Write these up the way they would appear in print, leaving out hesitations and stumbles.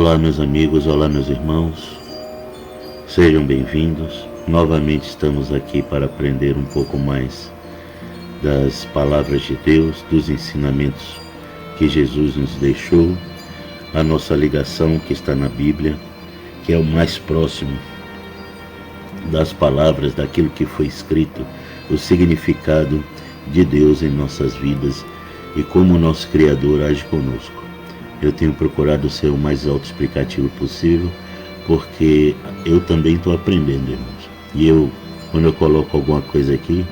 Olá, meus amigos, olá, meus irmãos, sejam bem-vindos. Novamente estamos aqui para aprender um pouco mais das palavras de Deus, dos ensinamentos que Jesus nos deixou, a nossa ligação que está na Bíblia, que é o mais próximo das palavras, daquilo que foi escrito, o significado de Deus em nossas vidas e como o nosso Criador age conosco. Eu tenho procurado ser o mais autoexplicativo possível, porque eu também estou aprendendo, irmãos. E quando eu coloco alguma coisa aqui,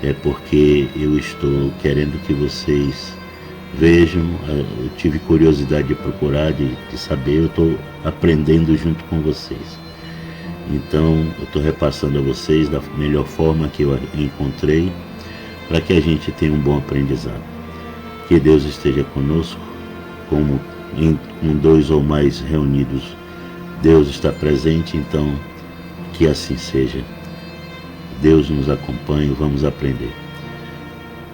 é porque eu estou querendo que vocês vejam. Eu tive curiosidade de procurar, de saber, eu estou aprendendo junto com vocês. Então, eu estou repassando a vocês da melhor forma que eu encontrei, para que a gente tenha um bom aprendizado. Que Deus esteja conosco, como com dois ou mais reunidos, Deus está presente, então que assim seja. Deus nos acompanhe, vamos aprender.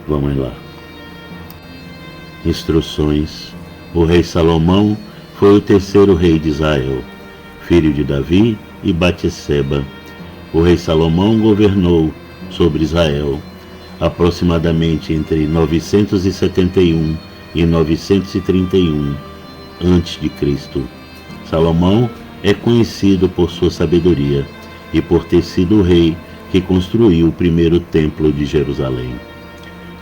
Vamos lá. Instruções. O rei Salomão foi o terceiro rei de Israel, filho de Davi e Batseba. O rei Salomão governou sobre Israel aproximadamente entre 971 e 931 a.C. Salomão é conhecido por sua sabedoria e por ter sido o rei que construiu o primeiro templo de Jerusalém.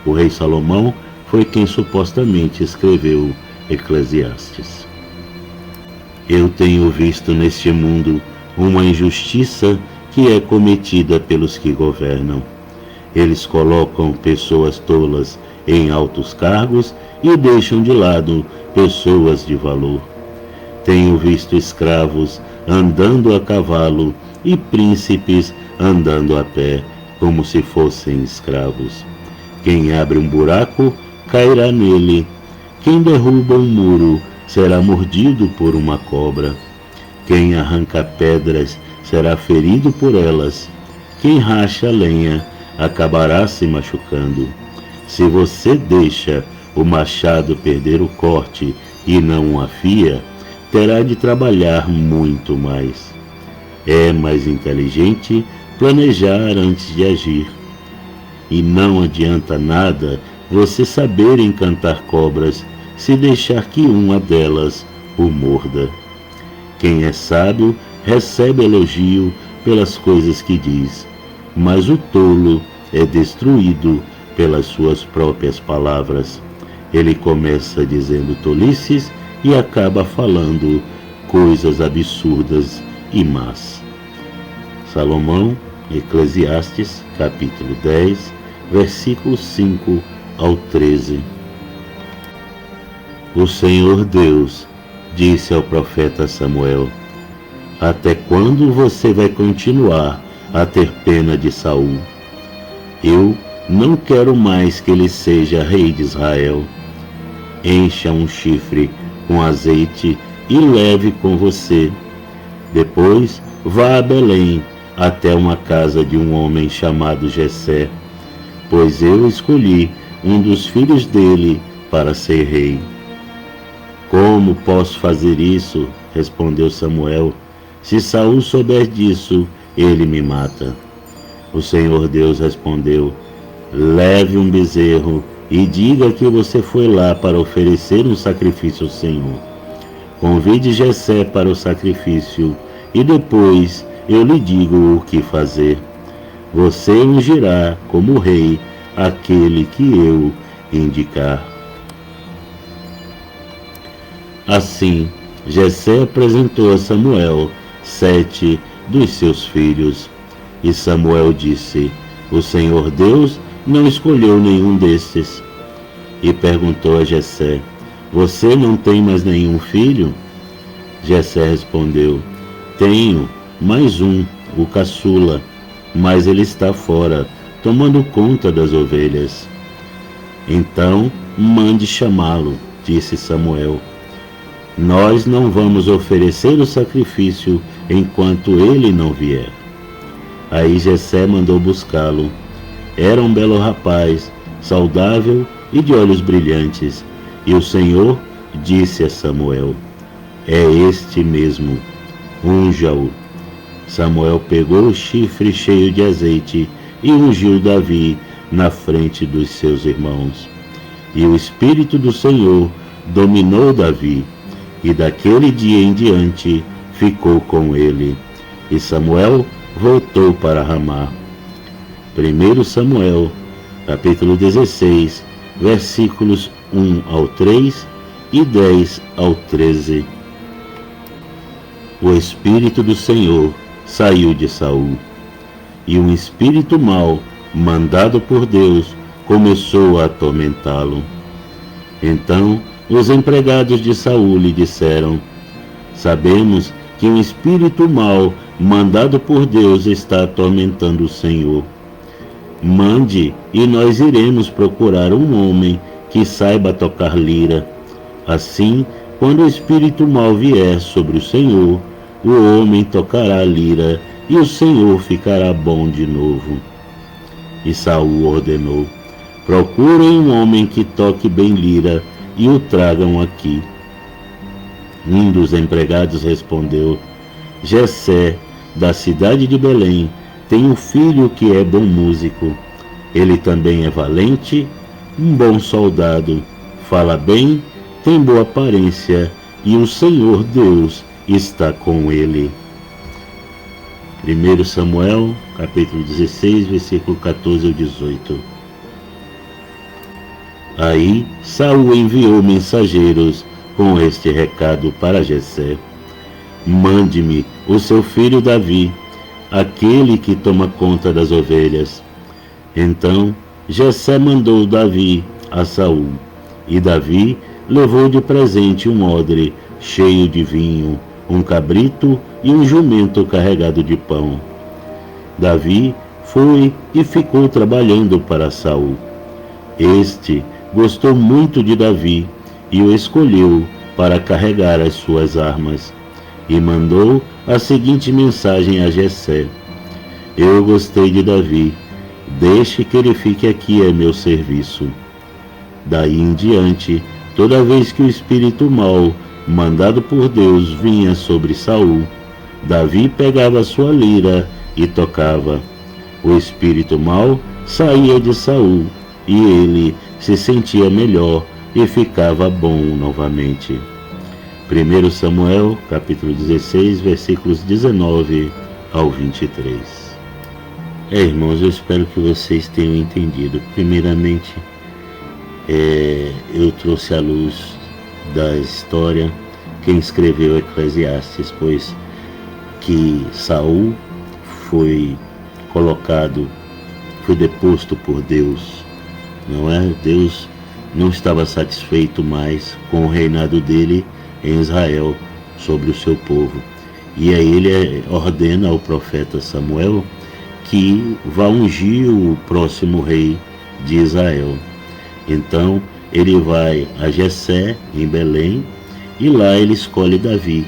O rei Salomão foi quem supostamente escreveu Eclesiastes. Eu tenho visto neste mundo uma injustiça que é cometida pelos que governam. Eles colocam pessoas tolas em altos cargos e deixam de lado pessoas de valor. Tenho visto escravos andando a cavalo e príncipes andando a pé, como se fossem escravos. Quem abre um buraco cairá nele. Quem derruba um muro será mordido por uma cobra. Quem arranca pedras será ferido por elas. Quem racha lenha acabará se machucando. Se você deixa o machado perder o corte e não o afia, terá de trabalhar muito mais. É mais inteligente planejar antes de agir. E não adianta nada você saber encantar cobras se deixar que uma delas o morda. Quem é sábio recebe elogio pelas coisas que diz, mas o tolo é destruído pelas suas próprias palavras. Ele começa dizendo tolices e acaba falando coisas absurdas e más. Salomão, Eclesiastes, capítulo 10, versículos 5 ao 13. O Senhor Deus disse ao profeta Samuel: até quando você vai continuar a ter pena de Saul? Eu não quero mais que ele seja rei de Israel. Encha um chifre com azeite e leve com você. Depois vá a Belém, até uma casa de um homem chamado Jessé, pois eu escolhi um dos filhos dele para ser rei. Como posso fazer isso? Respondeu Samuel. Se Saul souber disso, ele me mata. O Senhor Deus respondeu: leve um bezerro e diga que você foi lá para oferecer um sacrifício ao Senhor. Convide Jessé para o sacrifício e depois eu lhe digo o que fazer. Você ungirá como rei aquele que eu indicar. Assim, Jessé apresentou a Samuel 7 dos seus filhos. E Samuel disse: o Senhor Deus não escolheu nenhum destes. E perguntou a Jessé: você não tem mais nenhum filho? Jessé respondeu: tenho mais um, o caçula, mas ele está fora, tomando conta das ovelhas. Então mande chamá-lo, disse Samuel. Nós não vamos oferecer o sacrifício enquanto ele não vier. Aí Jessé mandou buscá-lo. Era um belo rapaz, saudável e de olhos brilhantes. E o Senhor disse a Samuel: é este mesmo, unja-o. Samuel pegou o chifre cheio de azeite e ungiu Davi na frente dos seus irmãos. E o Espírito do Senhor dominou Davi, e daquele dia em diante ficou com ele. E Samuel voltou para Ramá. 1 Samuel, capítulo 16, versículos 1 ao 3 e 10 ao 13. O Espírito do Senhor saiu de Saul, e um espírito mau, mandado por Deus, começou a atormentá-lo. Então os empregados de Saul lhe disseram: sabemos que um espírito mau, mandado por Deus, está atormentando o Senhor. Mande, e nós iremos procurar um homem que saiba tocar lira. Assim, quando o espírito mau vier sobre o Senhor, o homem tocará a lira, e o Senhor ficará bom de novo. E Saul ordenou: procurem um homem que toque bem lira, e o tragam aqui. Um dos empregados respondeu: Jessé, da cidade de Belém, tem um filho que é bom músico. Ele também é valente, um bom soldado, fala bem, tem boa aparência, e o Senhor Deus está com ele. 1 Samuel, capítulo 16, versículo 14 ao 18. Aí Saul enviou mensageiros com este recado para Jessé: mande-me o seu filho Davi, aquele que toma conta das ovelhas. Então Jessé mandou Davi a Saul, e Davi levou de presente um odre cheio de vinho, um cabrito e um jumento carregado de pão. Davi foi e ficou trabalhando para Saul. Este gostou muito de Davi e o escolheu para carregar as suas armas, e mandou a seguinte mensagem a Jessé: eu gostei de Davi, deixe que ele fique aqui a meu serviço. Daí em diante, toda vez que o espírito mau, mandado por Deus, vinha sobre Saul, Davi pegava sua lira e tocava. O espírito mau saía de Saul, e ele se sentia melhor e ficava bom novamente. 1 Samuel, capítulo 16, versículos 19 ao 23. Irmãos, eu espero que vocês tenham entendido. Primeiramente, eu trouxe à luz da história quem escreveu Eclesiastes, pois que Saul foi deposto por Deus, não é? Deus não estava satisfeito mais com o reinado dele em Israel sobre o seu povo. E aí ele ordena ao profeta Samuel que vá ungir o próximo rei de Israel. Então ele vai a Jessé, em Belém, e lá ele escolhe Davi.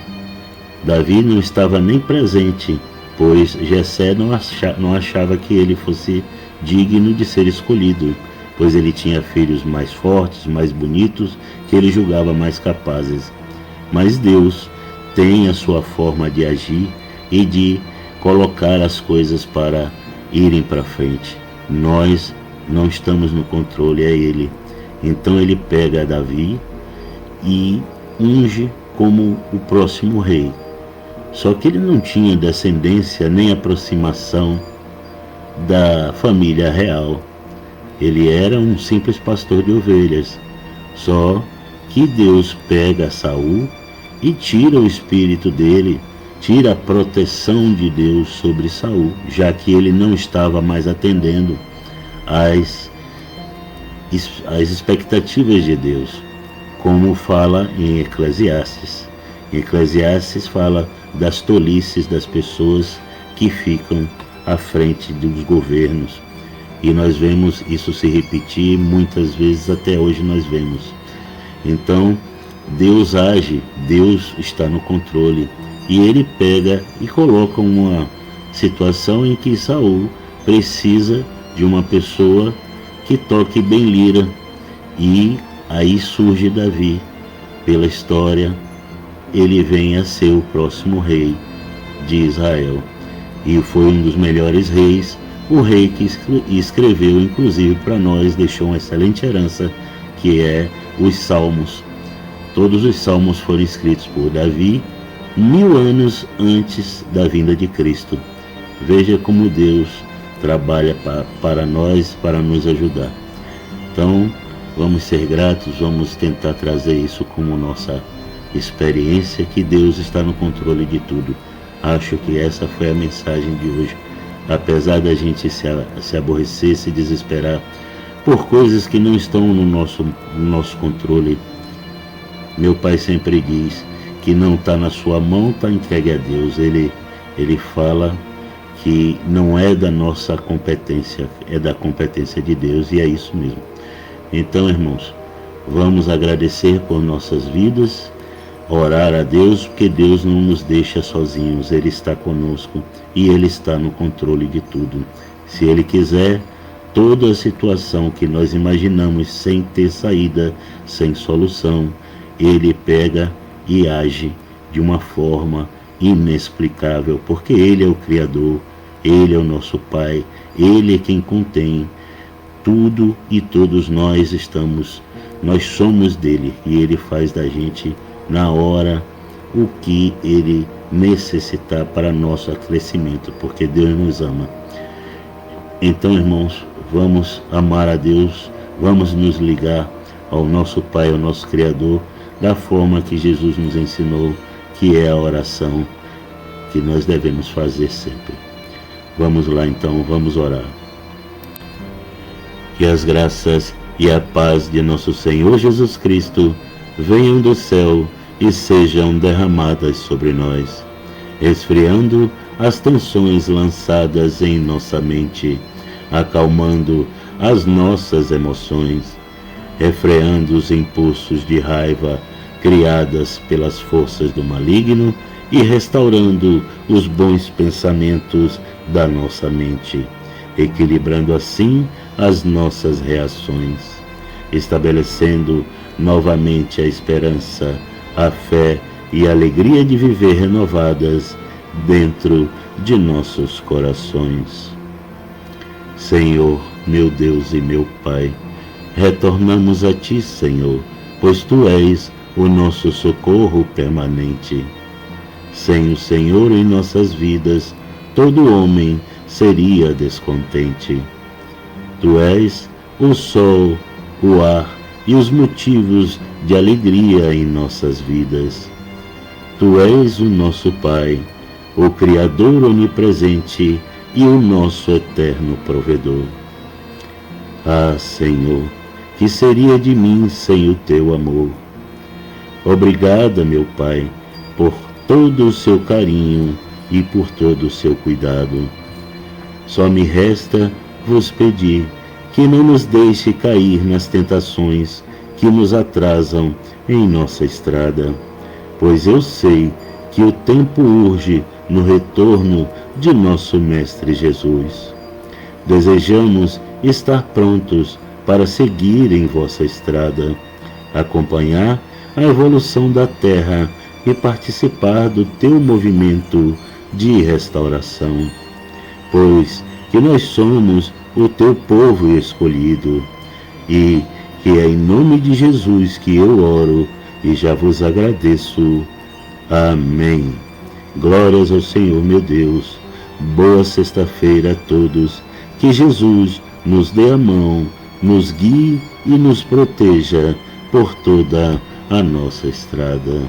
Davi não estava nem presente, pois Jessé não achava que ele fosse digno de ser escolhido, pois ele tinha filhos mais fortes, mais bonitos, que ele julgava mais capazes. Mas Deus tem a sua forma de agir e de colocar as coisas para irem para frente. Nós não estamos no controle, é Ele. Então ele pega Davi e unge como o próximo rei. Só que ele não tinha descendência nem aproximação da família real. Ele era um simples pastor de ovelhas. Só que Deus pega Saul e tira o espírito dele, tira a proteção de Deus sobre Saul, já que ele não estava mais atendendo às expectativas de Deus, como fala em Eclesiastes. Em Eclesiastes fala das tolices das pessoas que ficam à frente dos governos. E nós vemos isso se repetir muitas vezes, até hoje nós vemos. Então, Deus age, Deus está no controle. E ele pega e coloca uma situação em que Saul precisa de uma pessoa que toque bem lira. E aí surge Davi, pela história ele venha a ser o próximo rei de Israel. E foi um dos melhores reis, o rei que escreveu, inclusive para nós, deixou uma excelente herança, que é os Salmos. Todos os Salmos foram escritos por Davi 1000 anos antes da vinda de Cristo. Veja como Deus trabalha para nós, para nos ajudar. Então, vamos ser gratos, vamos tentar trazer isso como nossa experiência, que Deus está no controle de tudo. Acho que essa foi a mensagem de hoje. Apesar da gente se aborrecer, se desesperar por coisas que não estão no nosso controle, meu pai sempre diz que não está na sua mão, está entregue a Deus. Ele fala que não é da nossa competência, é da competência de Deus, e é isso mesmo. Então, irmãos, vamos agradecer por nossas vidas, orar a Deus, porque Deus não nos deixa sozinhos, Ele está conosco e Ele está no controle de tudo. Se Ele quiser, toda a situação que nós imaginamos sem ter saída, sem solução, Ele pega e age de uma forma inexplicável, porque Ele é o Criador, Ele é o nosso Pai, Ele é quem contém tudo, e todos nós somos dele, e Ele faz da gente na hora o que Ele necessitar para nosso crescimento, porque Deus nos ama. Então, irmãos, vamos amar a Deus, vamos nos ligar ao nosso Pai, ao nosso Criador, da forma que Jesus nos ensinou, que é a oração que nós devemos fazer sempre. Vamos lá então, vamos orar. Que as graças e a paz de nosso Senhor Jesus Cristo venham do céu e sejam derramadas sobre nós, esfriando as tensões lançadas em nossa mente, acalmando as nossas emoções, refreando os impulsos de raiva criadas pelas forças do maligno e restaurando os bons pensamentos da nossa mente, equilibrando assim as nossas reações, estabelecendo novamente a esperança, a fé e a alegria de viver renovadas dentro de nossos corações. Senhor, meu Deus e meu Pai, retornamos a Ti, Senhor, pois Tu és o nosso socorro permanente. Sem o Senhor em nossas vidas, todo homem seria descontente. Tu és o sol, o ar e os motivos de alegria em nossas vidas. Tu és o nosso Pai, o Criador onipresente e o nosso eterno provedor. Ah, Senhor, que seria de mim sem o Teu amor? Obrigada, meu Pai, por todo o Seu carinho e por todo o Seu cuidado. Só me resta vos pedir que não nos deixe cair nas tentações que nos atrasam em nossa estrada, pois eu sei que o tempo urge no retorno de nosso Mestre Jesus. Desejamos estar prontos para seguir em vossa estrada, acompanhar a evolução da terra e participar do teu movimento de restauração, pois que nós somos o teu povo escolhido, e que é em nome de Jesus que eu oro e já vos agradeço. Amém. Glórias ao Senhor, meu Deus. Boa sexta-feira a todos. Que Jesus nos dê a mão, nos guie e nos proteja por toda a nossa estrada.